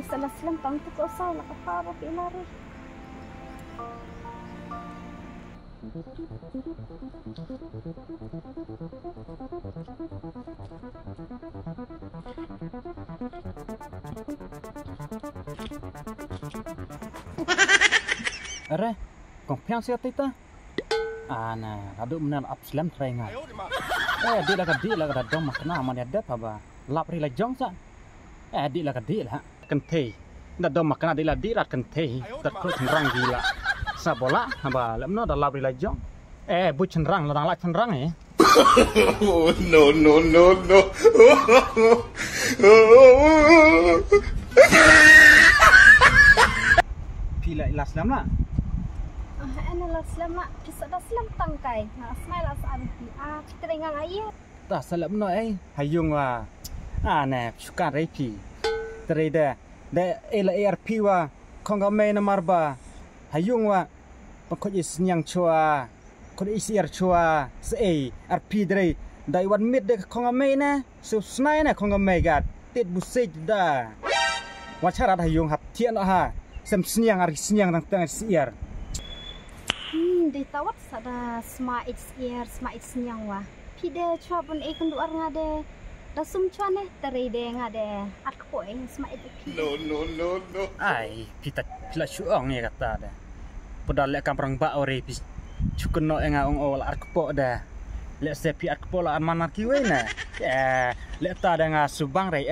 salah selam tang tu kau sai lah apa pilari. Are, kompiang siapa itu? Nah, aduk benar abslam terengai. Dia lah kada dong makna mana ada apa? Lap ri la jong sa. Dia lah kada lah. Kentei. Dah dong makna dia lah dirat kentei. Tak kau cenderang gila. Sa bola apa? Lemno dah lap ri la jong. Bu cenderang, ladang lak cenderang Oh, no. Pila ilas lam lah. Ana lah selama kisah dah selam tangkai. Nah, smile lah saat ini. Kita dengar ayat. Tak salah no hayung wa. Nah, suka repi. Terida. Ela ARP wa. Konga main marba. Hayung wa. Pokok isnyang chua. Kod isir chua. RP dari. Dai wan mid de konga main na. So snai na konga main gat. Tit busej da. Wacharat hayung hap tian ha. Sem snyang ari snyang tang isir. Di tawat sada smart senyang wa. Pide chua pun ikan duar ngade. Da sum chua ne teride ngade. Akpo smart pi. No. Ai, kita pila syuang ni kata dah. Padahal lek kamprang ba ore pi. Cukono enga ong ol akpo dah. Lek sepi akpo la manar ki we na. Lek ta da nga subang rei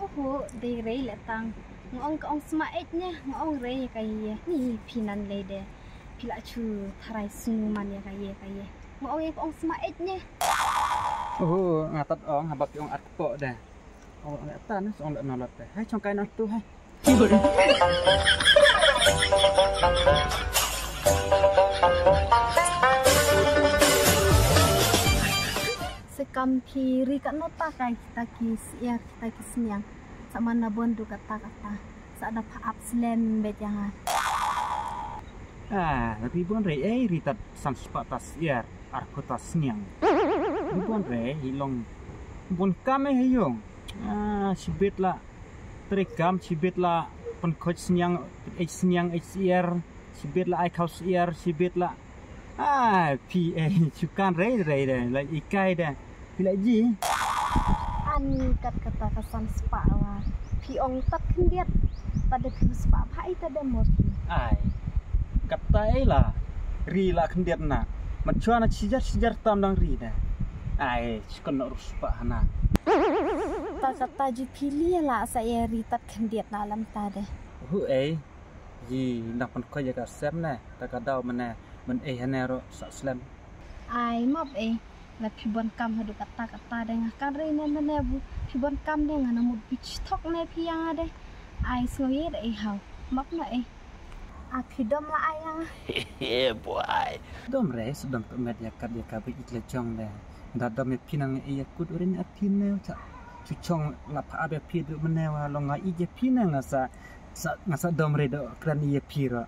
Oh, de rei letang. Ngong smart nya, ngong rei kai ni pinan le de. Pila chu tarai senuman ya kaya. Mau ong smart nya. Oh, ngatat ong habak ong akpo dah. Oh, ngata na ong nolot teh. Hai chong kai nak tu hai. Sekampiri kat nota kai kita ki senyang. Sama na bondu kata. Sa ada paap slam bet jangan. Tapi bukan rei ritat sam sepatas iar arkotas niang. Bukan rei hilong. Bukan kami hayung. Sibit lah. Terekam sibit lah. Penkoj senyang iar. Sibit lah kaus iar. Sibit lah. Cukan rei dah. Like ikai dah. Bila ji. Kat kata kesan sepak lah. Piong tak kendiat. Tada pi sepak pai tada moti. Kata lah. Ri lah kendiat na. Macam nak sijar tam dang ri dah. Suka nak ruspa hana. Tak kata ju pilih lah saya ri tak kendiat na alam tada. Ji nak pun kau jaga sem na. Tak kadau mana men hana ro saslam. Map la pibon kam hadu kata dengan kan ri ne bu pibon kam dengan namud beach tok ne piang ade. Sengoye hau. Map na Pidom lah ayang. Boy. Dom res dom pemet yakat bi itle jong dah. Dah dom pinang yakut urin apine tak. Cucong lapa abe pi du menewa longa ije pinang ngasa dom redo kran iya pira.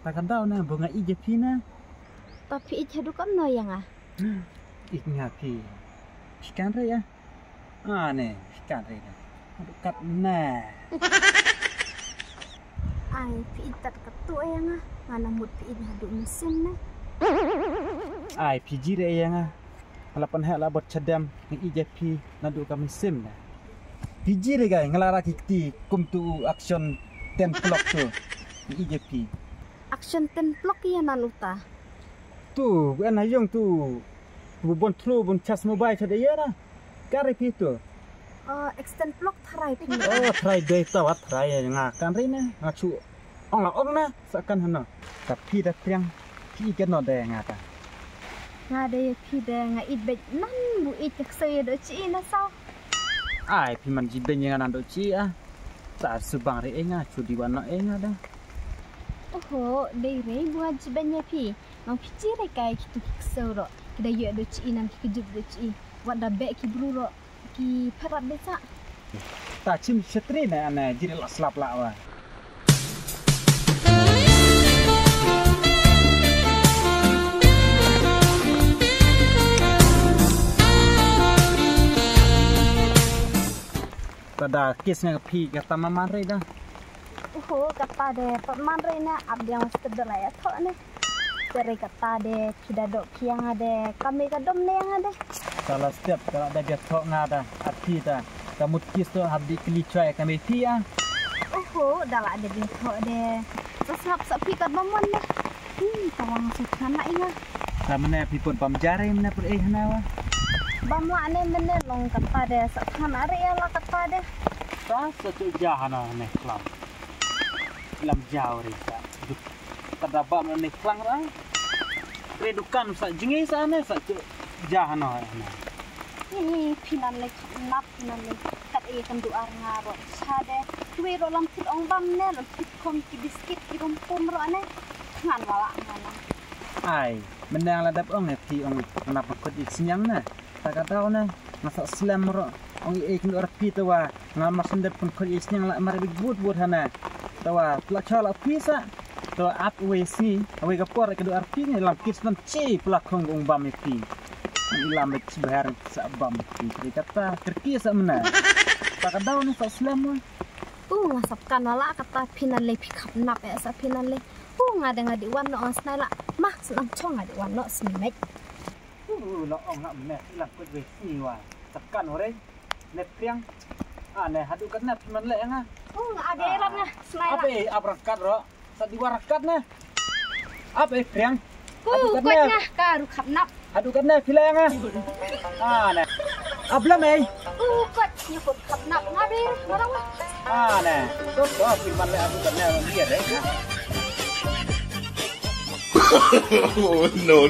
Tak kadau na bunga ije pina. Tapi ije du kam no yang Iknya pi. Pikan re ya. Ne, pikan re dah. Dekat na. Piit tak ketua yang ngana mut piit hadu mesin na. PG re yang halapan hak lah buat cadam ni IJP nadu kami sim dah. PG re gai ngalara kiti kum tu action 10 block tu ni IJP. Action 10 block ya nanuta. Tu bukan hayung tu. Bon tru bon cas mobile ada ya lah. Kare pi tu. Extend block try pi. Try data wat try ngakan re na ngacu ong na sakan hana. Tapi dah priang pi kan no de ngata. Ngade pi de ngait bet nan bu it saya do ci na sao. Pi man jiben yang nan do ci Sa subang re enga cu di wana enga dah. De re buat jibennya pi. Mau pici re kai kitu kisau ro. Kita ye do ci nan kejub do ci. Wat da bek ki bru ro ki perat desa. Ta cim setri na ana jadi laslap la wa. pada kisnya pi kata mama reda. Kata deh perman rena abdiang sedela ya tok ne. Dari kata deh tidak dok kiang ada kami kadom ne yang ada. Kalau setiap kalau ada dia tok ngada api dah. Kamu kis tu habis keli cuai kami pi ah. Dah lah ada dia tok deh. Sesap sapi kat mamon deh. Tawang suka nak ingat. Mana pi pun pamjare mana pun nawa. Bamla ne mene long kata deh sakhan are ya lah kata deh. Ta satu jahana ne kelam. Kelam jauh risa. Terdapat mana kelang rai. Redukan sak jengi sana satu jahana. Pinan le nap pinan le kat kan duar ngaro. Sade kuwi ro lam kit ong bam ne lo kit kom ki biskit ki rumpum ro ne. Ngan wala ngana. Ai, menang ladap ong pi ong kenapa kut senyang na. Tak tahu na. Masak slam ro. Ong kan duar pi tu wa ngamas sendep pun kut senyang la mari but hana. Tawa pelacala pisa. To up we si, we kapor ke duar pi ni lam kit nan ci pelakong ong bam pi. Ilam bet sebar sabam pi kata kerki sa mena. Tak tahu ni sak slam. Ngasapkan wala kata pinan le pikap nap ya sa pinan le. Ngadi wan no asnai la. Mah senang chong ngadi wan no smek. Lo ong nak mena ilam kut we si wa. Tekan ore. Net priang. Ne hadu kat nap man le nga. Ada elam nga snai la. Apa abrakat ro? Sa diwarakat na. Apa priang? Kot nga karu khap nap. Hadu kat nap pila nga. Ne. Ablam ai. Kot nya kot khap nap ngabe orang wa. Ne. Tok do pi man le hadu kat nap dia re. No.